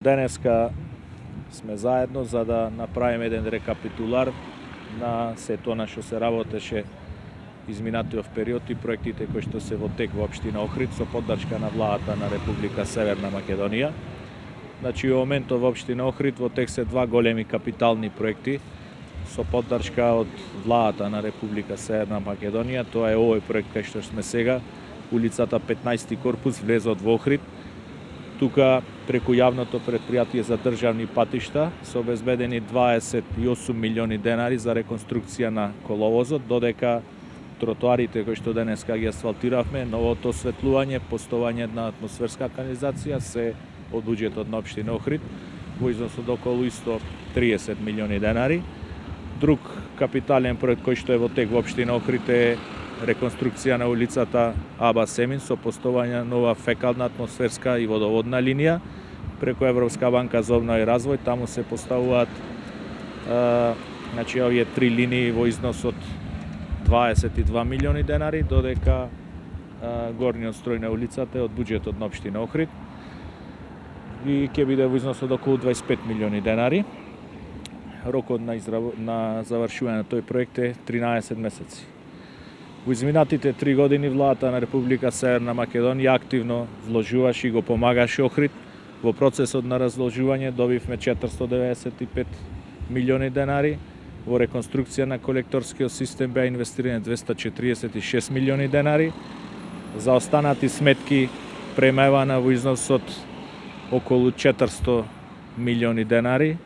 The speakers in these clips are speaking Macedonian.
Денеска сме заедно за да направиме еден рекапитулар на сето на што се работеше изминатиот период и проектите кои што се во тек во општина Охрид со поддршка на владата на Република Северна Македонија. Значи, во моментот во општина Охрид во тек се два големи капитални проекти со поддршка од владата на Република Северна Македонија. Тоа е овој проект кај што сме сега, улицата 15 корпус, влезот во Охрид. Тука преку јавното предпријатие за државни патишта се обезбедени 28 милиони денари за реконструкција на коловозот, додека тротоарите кои што денеска ги асфалтиравме, новото осветлување, поставање на атмосферска канализација се од буџетот на општина Охрид во износ од околу 30 милиони денари. Друг капитален проект кој што е во тек во општина Охрид е реконструкција на улицата Аба Семин со поставање на нова фекална атмосферска и водоводна линија преку Европска банка за обнова и развој. Таму се поставуваат значи овие три линии во износ од 22 милиони денари, додека горниот строј на улицата е од буџетот на општина Охрид и ќе биде во износ од околу 25 милиони денари. Рокот на завршување на тој проект е 13 месеци. Во изминатите 3 години владата на Република Северна Македонија активно вложуваше и го помагаше Охрид. Во процесот на разложување добивме 495 милиони денари, во реконструкција на колекторскиот систем беа инвестирани 246 милиони денари, за останати сметки премевана во износ од околу 400 милиони денари.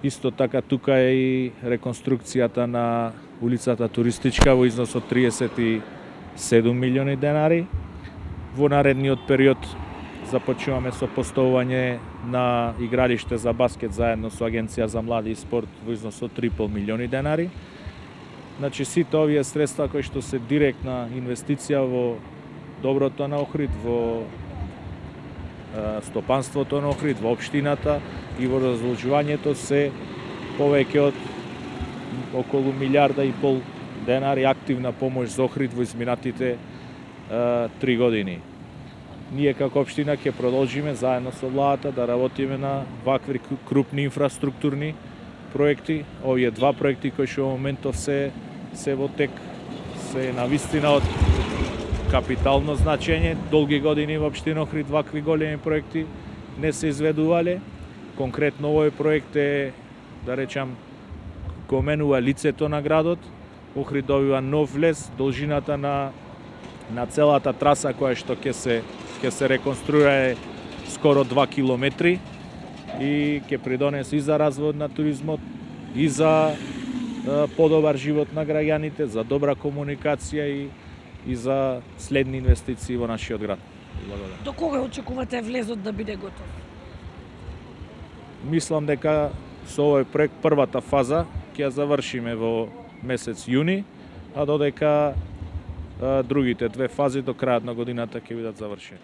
Исто така тука е и реконструкцијата на улицата Туристичка во износ од 37 милиони денари. Во наредниот период започнуваме со поставување на игралиште за баскет заедно со Агенција за млади и спорт во износ од 3,5 милиони денари. Значи, сите овие средства кои што се директна инвестиција во доброто на Охрид, во стопанството на Охрид, во општината и во разложувањето се повеќе од околу 1,5 милиарда денари активна помош за Охрид во изминатите 3 години. Ние како општина ќе продолжиме заедно со владата да работиме на вакви крупни инфраструктурни проекти. Овие два проекти кои што во моментов се во тек се навистина од капитално значење. Долги години во општина Охрид вакви големи проекти не се изведувале. Конкретно овој проект е, да речам, го менува лицето на градот. Охрид добива нов влез, должината на целата траса која што ќе се реконструира е скоро 2 километри и ќе придонесе и за развој на туризмот, и за подобар живот на граѓаните, за добра комуникација и за следни инвестиции во нашиот град. Благодарам. До кога очекувате влезот да биде готов? Мислам дека со овој проект првата фаза ќе ја завршиме во месец јуни, а додека другите две фази до крајот на годината ќе бидат завршени.